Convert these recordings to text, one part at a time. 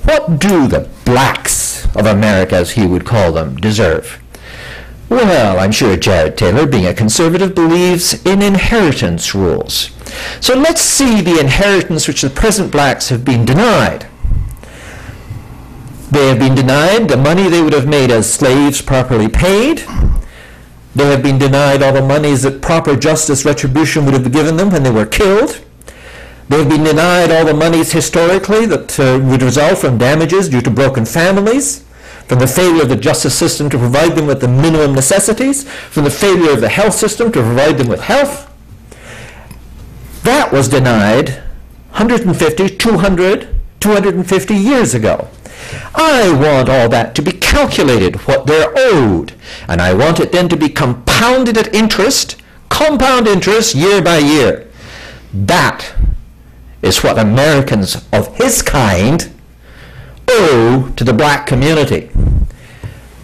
What do the blacks of America, as he would call them, deserve? Well, I'm sure Jared Taylor, being a conservative, believes in inheritance rules. So let's see the inheritance which the present blacks have been denied. They have been denied the money they would have made as slaves properly paid. They have been denied all the monies that proper justice retribution would have given them when they were killed. They have been denied all the monies historically that would result from damages due to broken families, from the failure of the justice system to provide them with the minimum necessities, from the failure of the health system to provide them with health. That was denied 150, 200, 250 years ago. I want all that to be calculated, what they're owed, and I want it then to be compounded at interest, compound interest year by year. That is what Americans of his kind owe to the black community.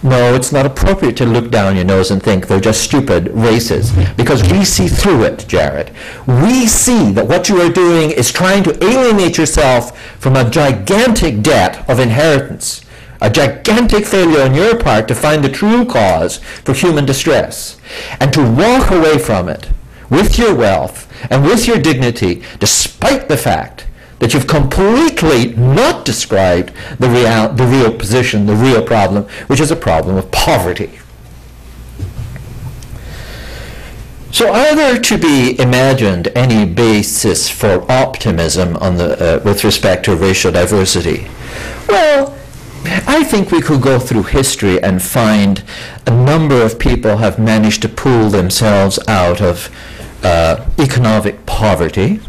No, it's not appropriate to look down your nose and think they're just stupid races, because we see through it, Jared. We see that what you are doing is trying to alienate yourself from a gigantic debt of inheritance, a gigantic failure on your part to find the true cause for human distress, and to walk away from it with your wealth and with your dignity, despite the fact that you've completely not described the real position, the real problem, which is a problem of poverty. So are there to be imagined any basis for optimism on with respect to racial diversity? Well, I think we could go through history and find a number of people have managed to pull themselves out of economic poverty.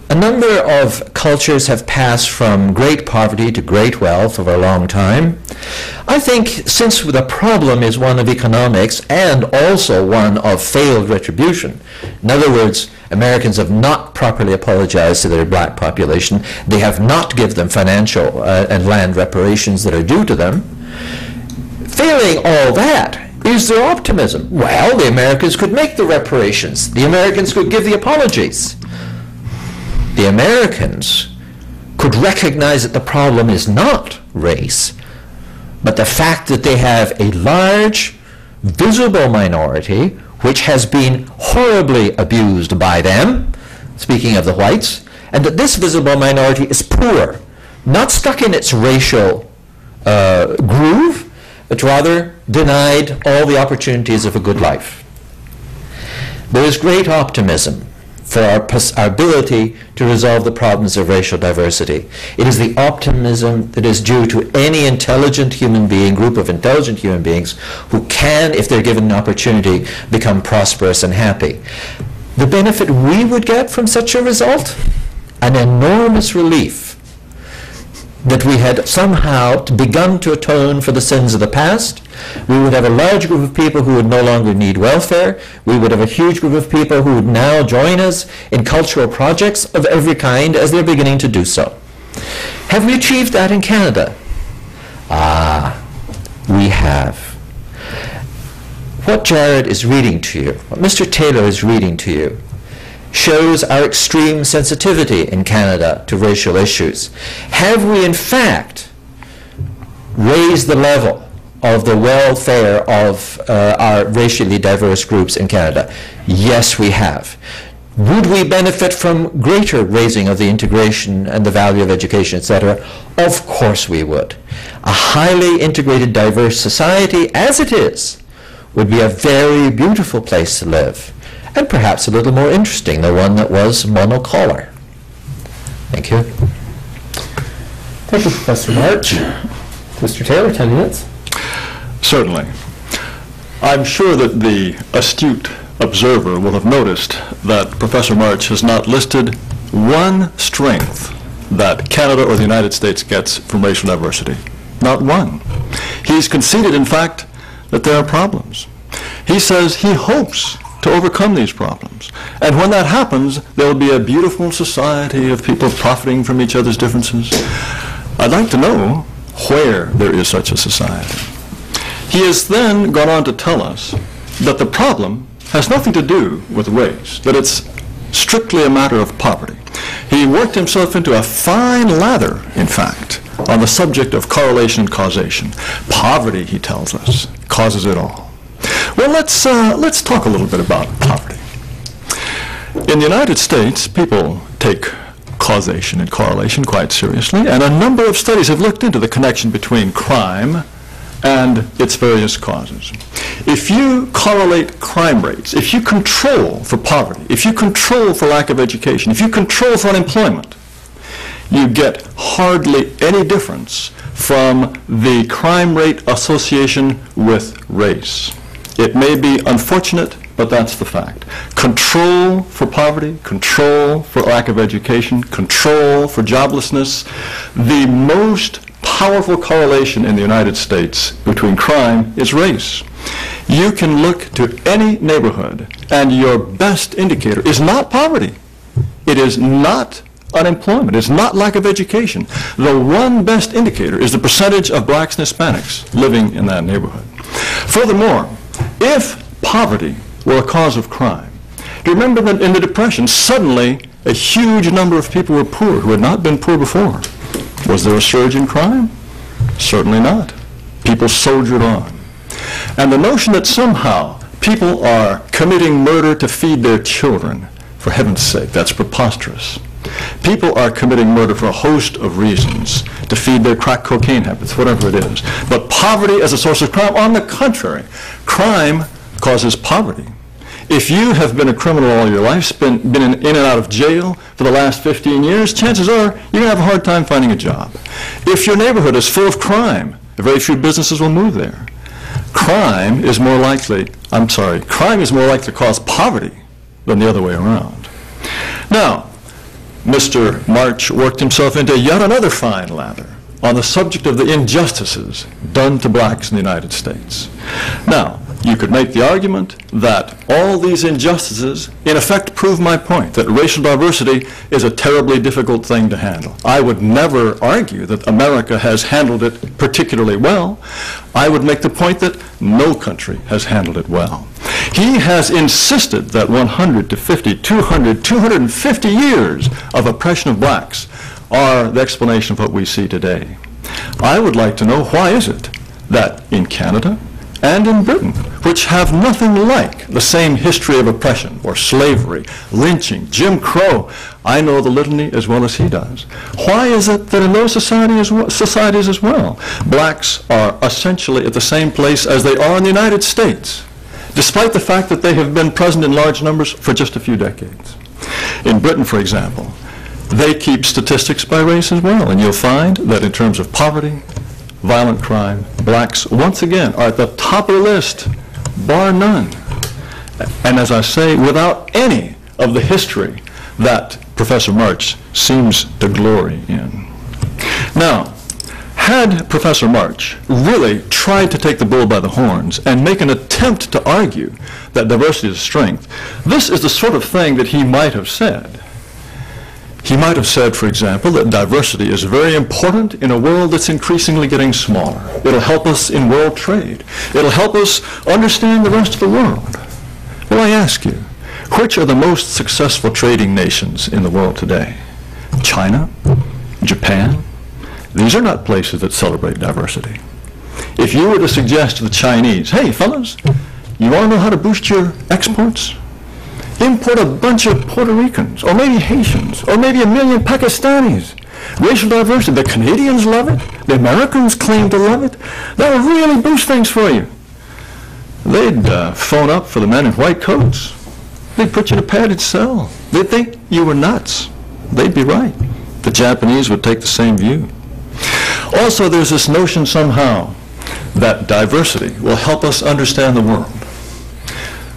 A number of cultures have passed from great poverty to great wealth over a long time. I think since the problem is one of economics and also one of failed retribution, in other words, Americans have not properly apologized to their black population, they have not given them financial and land reparations that are due to them. Failing all that, is there optimism? Well, the Americans could make the reparations. The Americans could give the apologies. The Americans could recognize that the problem is not race, but the fact that they have a large, visible minority which has been horribly abused by them, speaking of the whites, and that this visible minority is poor, not stuck in its racial groove, but rather denied all the opportunities of a good life. There is great optimism for our ability to resolve the problems of racial diversity. It is the optimism that is due to any intelligent human being, group of intelligent human beings, who can, if they're given an opportunity, become prosperous and happy. The benefit we would get from such a result? An enormous relief that we had somehow begun to atone for the sins of the past. We would have a large group of people who would no longer need welfare. We would have a huge group of people who would now join us in cultural projects of every kind as they're beginning to do so. Have we achieved that in Canada? We have. What Jared is reading to you, what Mr. Taylor is reading to you, shows our extreme sensitivity in Canada to racial issues. Have we in fact raised the level of the welfare of our racially diverse groups in Canada? Yes, we have. Would we benefit from greater raising of the integration and the value of education, etc.? Of course we would. A highly integrated, diverse society, as it is, would be a very beautiful place to live, and perhaps a little more interesting than one that was monocolor. Thank you. Thank you, Professor March. Mr. Taylor, 10 minutes. Certainly. I'm sure that the astute observer will have noticed that Professor March has not listed one strength that Canada or the United States gets from racial diversity. Not one. He's conceded, in fact, that there are problems. He says he hopes to overcome these problems. And when that happens, there will be a beautiful society of people profiting from each other's differences. I'd like to know where there is such a society. He has then gone on to tell us that the problem has nothing to do with race, that it's strictly a matter of poverty. He worked himself into a fine lather, in fact, on the subject of correlation and causation. Poverty, he tells us, causes it all. Well, let's talk a little bit about poverty. In the United States, people take causation and correlation quite seriously, and a number of studies have looked into the connection between crime and its various causes. If you correlate crime rates, if you control for poverty, if you control for lack of education, if you control for unemployment, you get hardly any difference from the crime rate association with race. It may be unfortunate, but that's the fact. Control for poverty, control for lack of education, control for joblessness. The most powerful correlation in the United States between crime is race. You can look to any neighborhood, and your best indicator is not poverty. It is not unemployment. It's not lack of education. The one best indicator is the percentage of blacks and Hispanics living in that neighborhood. Furthermore, if poverty were a cause of crime, do you remember that in the Depression, suddenly a huge number of people were poor who had not been poor before? Was there a surge in crime? Certainly not. People soldiered on. And the notion that somehow people are committing murder to feed their children, for heaven's sake, that's preposterous. People are committing murder for a host of reasons, to feed their crack cocaine habits, whatever it is. But poverty as a source of crime, on the contrary, crime causes poverty. If you have been a criminal all your life, been in and out of jail for the last 15 years, chances are you're going to have a hard time finding a job. If your neighborhood is full of crime, very few businesses will move there. Crime is more likely to cause poverty than the other way around. Now, Mr. March worked himself into yet another fine lather on the subject of the injustices done to blacks in the United States. Now, you could make the argument that all these injustices, in effect, prove my point, that racial diversity is a terribly difficult thing to handle. I would never argue that America has handled it particularly well. I would make the point that no country has handled it well. He has insisted that 100 to 50, 200, 250 years of oppression of blacks are the explanation of what we see today. I would like to know, why is it that in Canada and in Britain, which have nothing like the same history of oppression or slavery, lynching, Jim Crow, I know the litany as well as he does. Why is it that in those societies as well, blacks are essentially at the same place as they are in the United States, despite the fact that they have been present in large numbers for just a few decades? In Britain, for example, they keep statistics by race as well, and you'll find that in terms of poverty, violent crime, blacks, once again, are at the top of the list, bar none. And as I say, without any of the history that Professor March seems to glory in. Now, had Professor March really tried to take the bull by the horns and make an attempt to argue that diversity is a strength, this is the sort of thing that he might have said. He might have said, for example, that diversity is very important in a world that's increasingly getting smaller. It'll help us in world trade. It'll help us understand the rest of the world. Well, I ask you, which are the most successful trading nations in the world today? China? Japan? These are not places that celebrate diversity. If you were to suggest to the Chinese, hey, fellas, you want to know how to boost your exports? Import a bunch of Puerto Ricans, or maybe Haitians, or maybe 1 million Pakistanis. Racial diversity, the Canadians love it, the Americans claim to love it. That will really boost things for you. They'd phone up for the men in white coats. They'd put you in a padded cell. They'd think you were nuts. They'd be right. The Japanese would take the same view. Also, there's this notion somehow that diversity will help us understand the world.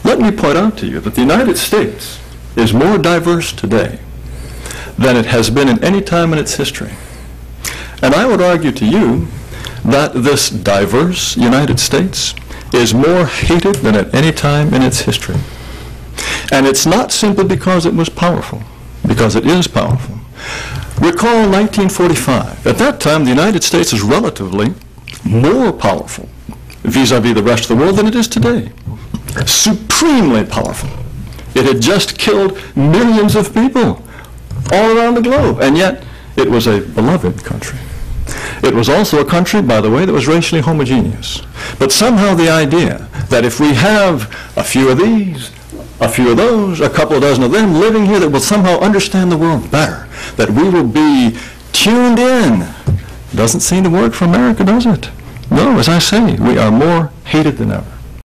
Let me point out to you that the United States is more diverse today than it has been in any time in its history. And I would argue to you that this diverse United States is more hated than at any time in its history. And it's not simply because it was powerful, because it is powerful. Recall 1945. At that time, the United States was relatively more powerful vis-a-vis the rest of the world than it is today. Supremely powerful. It had just killed millions of people all around the globe, and yet it was a beloved country. It was also a country, by the way, that was racially homogeneous. But somehow the idea that if we have a few of these, a few of those, a couple of dozen of them living here that will somehow understand the world better, that we will be tuned in, doesn't seem to work for America, does it? No, as I say, we are more hated than ever.